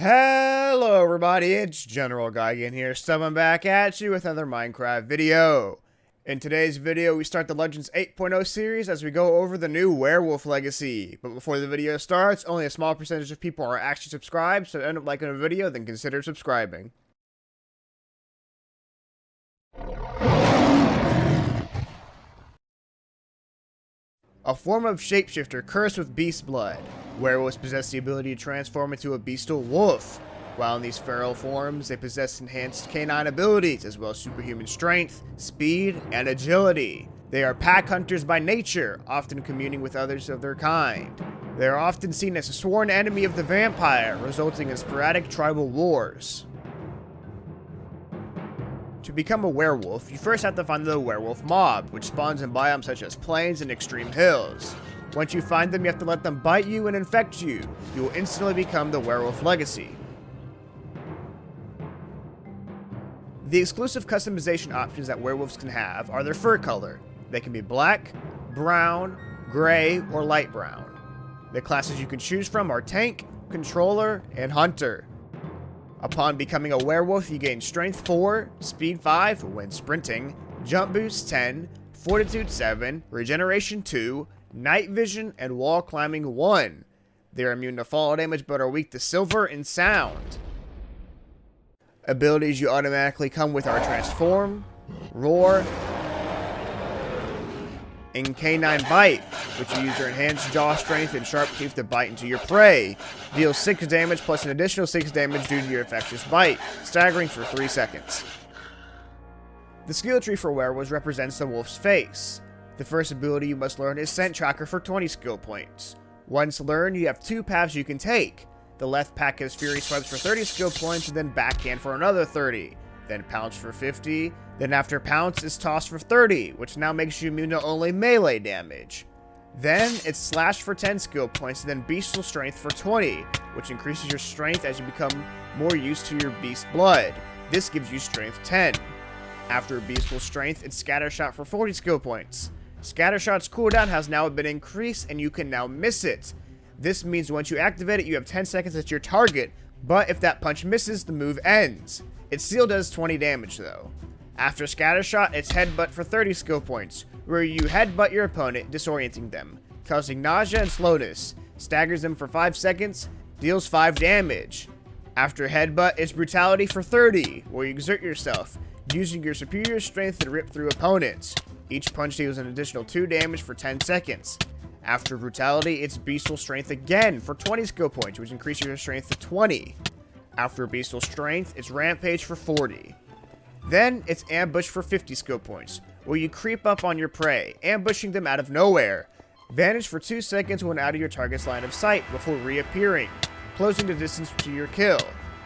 Hello everybody, it's GeneralGigan here, stepping back at you with another Minecraft video. In today's video, we start the Legends 8.0 series as we go over the new Werewolf Legacy. But before the video starts, only a small percentage of people are actually subscribed, so if you end up liking a video, then consider subscribing. A form of shapeshifter cursed with beast blood. Werewolves possess the ability to transform into a bestial wolf. While in these feral forms, they possess enhanced canine abilities as well as superhuman strength, speed, and agility. They are pack hunters by nature, often communing with others of their kind. They are often seen as a sworn enemy of the vampire, resulting in sporadic tribal wars. To become a werewolf, you first have to find the werewolf mob, which spawns in biomes such as plains and extreme hills. Once you find them, you have to let them bite you and infect you. You will instantly become the Werewolf Legacy. The exclusive customization options that werewolves can have are their fur color. They can be black, brown, gray, or light brown. The classes you can choose from are Tank, Controller, and Hunter. Upon becoming a werewolf, you gain Strength 4, Speed 5 when sprinting, Jump Boost 10, Fortitude 7, Regeneration 2, Night Vision, and Wall Climbing 1. They are immune to fall damage but are weak to silver and sound. Abilities you automatically come with are Transform, Roar, and Canine Bite, which you use your enhanced jaw strength and sharp teeth to bite into your prey. Deals 6 damage plus an additional 6 damage due to your infectious bite, staggering for 3 seconds. The skill tree for werewolves represents the wolf's face. The first ability you must learn is Scent Tracker for 20 skill points. Once learned, you have 2 paths you can take. The left path is Fury Swipes for 30 skill points and then Backhand for another 30. Then Pounce for 50. Then after Pounce is Toss for 30, which now makes you immune to only melee damage. Then it's Slash for 10 skill points and then Bestial Strength for 20, which increases your strength as you become more used to your beast blood. This gives you Strength 10. After Bestial Strength, it's Scattershot for 40 skill points. Scattershot's cooldown has now been increased and you can now miss it. This means once you activate it, you have 10 seconds at your target, but if that punch misses, the move ends. It still does 20 damage though. After Scattershot, it's Headbutt for 30 skill points, where you headbutt your opponent, disorienting them, causing nausea and slowness, staggers them for 5 seconds, deals 5 damage. After Headbutt, it's Brutality for 30, where you exert yourself, using your superior strength to rip through opponents. Each punch deals an additional 2 damage for 10 seconds. After Brutality, it's Bestial Strength again for 20 skill points, which increases your strength to 20. After Bestial Strength, it's Rampage for 40. Then, it's Ambush for 50 skill points, where you creep up on your prey, ambushing them out of nowhere. Vanish for 2 seconds when out of your target's line of sight before reappearing, closing the distance to your kill.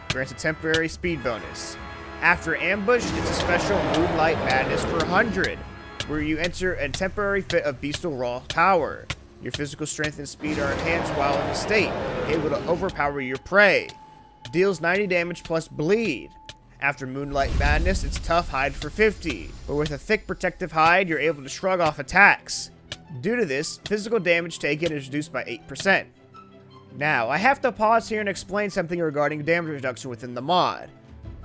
Grants a temporary speed bonus. After Ambush, it's a special Moonlight Madness for 100, where you enter a temporary fit of bestial raw power. Your physical strength and speed are enhanced while in the state, able to overpower your prey. Deals 90 damage plus bleed. After Moonlight Madness, it's Tough Hide for 50, but with a thick protective hide, you're able to shrug off attacks. Due to this, physical damage taken is reduced by 8%. Now, I have to pause here and explain something regarding damage reduction within the mod.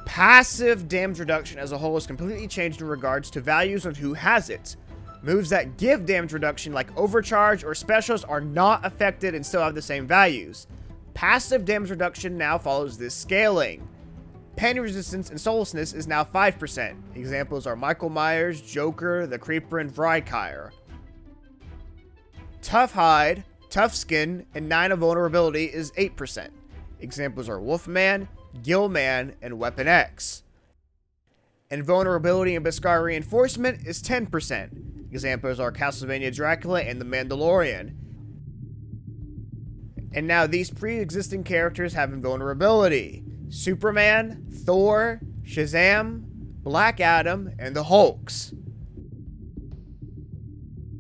Passive damage reduction as a whole is completely changed in regards to values on who has it. Moves that give damage reduction like Overcharge or Specials are not affected and still have the same values. Passive damage reduction now follows this scaling. Pain resistance and soullessness is now 5%. Examples are Michael Myers, Joker, the Creeper, and Vrykire. Tough Hide, Tough Skin, and 9 of Vulnerability is 8%. Examples are Wolfman, Gillman, and Weapon X. Invulnerability and Beskar Reinforcement is 10%. Examples are Castlevania Dracula and The Mandalorian. And now these pre-existing characters have invulnerability. Superman, Thor, Shazam, Black Adam, and the Hulks.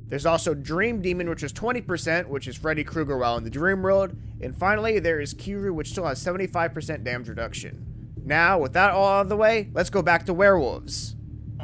There's also Dream Demon, which is 20%, which is Freddy Krueger while in the dream world. And finally, there is Kiru, which still has 75% damage reduction. Now, with that all out of the way, let's go back to werewolves.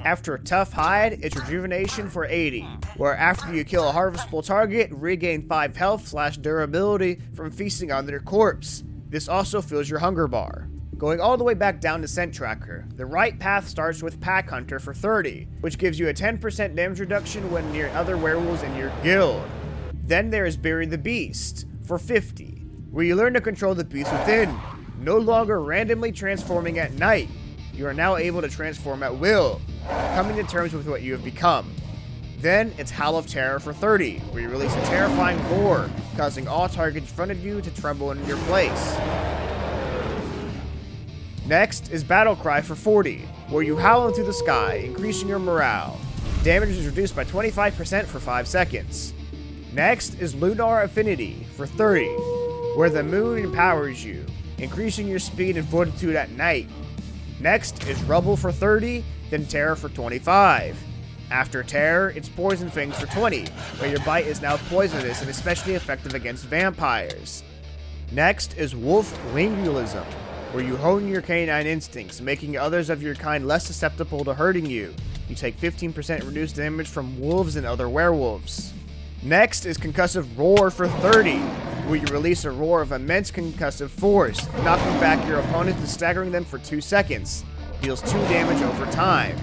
After a Tough Hide, it's Rejuvenation for 80, where after you kill a harvestable target, regain 5 health / durability from feasting on their corpse. This also fills your hunger bar. Going all the way back down to Scent Tracker, the right path starts with Pack Hunter for 30, which gives you a 10% damage reduction when near other werewolves in your guild. Then there is Bury the Beast for 50, where you learn to control the beast within, no longer randomly transforming at night. You are now able to transform at will, coming to terms with what you have become. Then it's Howl of Terror for 30, where you release a terrifying roar, causing all targets in front of you to tremble in your place. Next is Battle Cry for 40, where you howl into the sky, increasing your morale. Damage is reduced by 25% for 5 seconds. Next is Lunar Affinity for 30, where the moon empowers you, increasing your speed and fortitude at night. Next is Rubble for 30, then Terror for 25. After Terror, it's Poison Fangs for 20, where your bite is now poisonous and especially effective against vampires. Next is Wolf Lingualism, where you hone your canine instincts, making others of your kind less susceptible to hurting you. You take 15% reduced damage from wolves and other werewolves. Next is Concussive Roar for 30, where you release a roar of immense concussive force, knocking back your opponent and staggering them for 2 seconds. Deals 2 damage over time.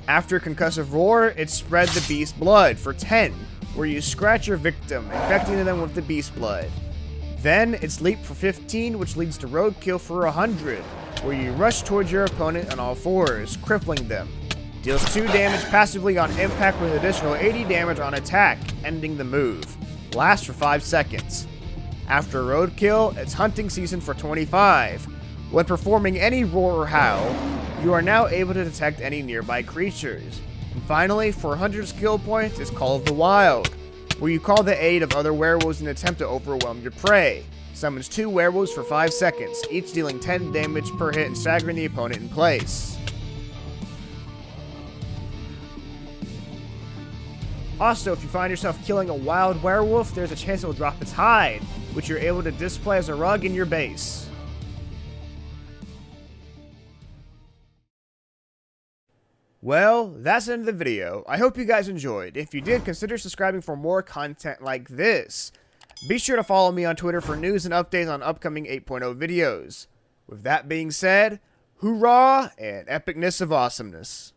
After Concussive Roar, it's Spread the Beast Blood for 10, where you scratch your victim, infecting them with the beast blood. Then it's Leap for 15, which leads to Roadkill for 100, where you rush towards your opponent on all fours, crippling them. Deals 2 damage passively on impact with additional 80 damage on attack, ending the move. Lasts for 5 seconds. After Roadkill, it's Hunting Season for 25. When performing any roar or howl, you are now able to detect any nearby creatures. And finally, for 100 skill points, is Call of the Wild, where you call the aid of other werewolves in an attempt to overwhelm your prey. Summons 2 werewolves for 5 seconds, each dealing 10 damage per hit and staggering the opponent in place. Also, if you find yourself killing a wild werewolf, there's a chance it will drop its hide, which you're able to display as a rug in your base. Well, that's the end of the video. I hope you guys enjoyed. If you did, consider subscribing for more content like this. Be sure to follow me on Twitter for news and updates on upcoming 8.0 videos. With that being said, hoorah and epicness of awesomeness.